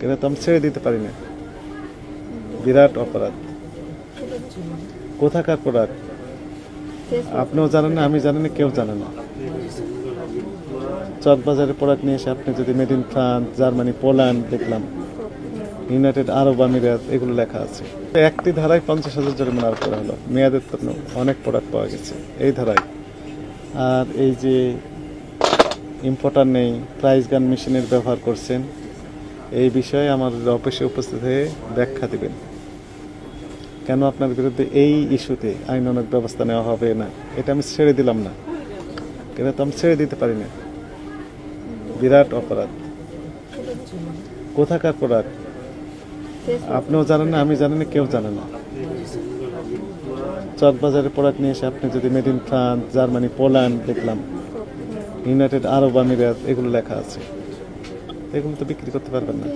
কিন্তু তো আমি ছেড়ে দিতে পারি না। বিরাট অপরাধ। কোথাকার প্রোডাক্ট আপনিও জানেন না, আমি জানি না, কেউ জানে না। চকবাজারের প্রোডাক্ট নিয়ে এসে আপনি যদি made in France, Germany, Poland দেখলাম, ইউনাইটেড আরব আমিরাত এগুলো লেখা আছে। একটি ধারায় 50,000 জরিমানা আরোপ করা হলো। মেয়াদের তো অনেক প্রোডাক্ট পাওয়া গেছে এই ধারায়। আর এই যে ইম্পোর্টার নেই, প্রাইস গান মেশিনের ব্যবহার করছেন, এই বিষয়ে আমার অফিসে উপস্থিত হয়ে ব্যাখ্যা দিবেন। কেন আপনার বিরুদ্ধে এই ইস্যুতে আইনানুগ ব্যবস্থা নেওয়া হবে না, এটা আমি ছেড়ে দিলাম না। কিন্তু তো আমি ছেড়ে দিতে পারি না। বিরাট অপরাধ। কোথাকার প্রোডাক্ট আপনিও জানেন না, আমি জানি না, কেউ জানে না। চকবাজারের প্রোডাক্ট নিয়ে এসে আপনি যদি made in France, Germany, Poland দেখলাম, ইউনাইটেড আরব আমিরাত এগুলো লেখা আছে, এগুলো তো বিক্রি করতে পারবেন না।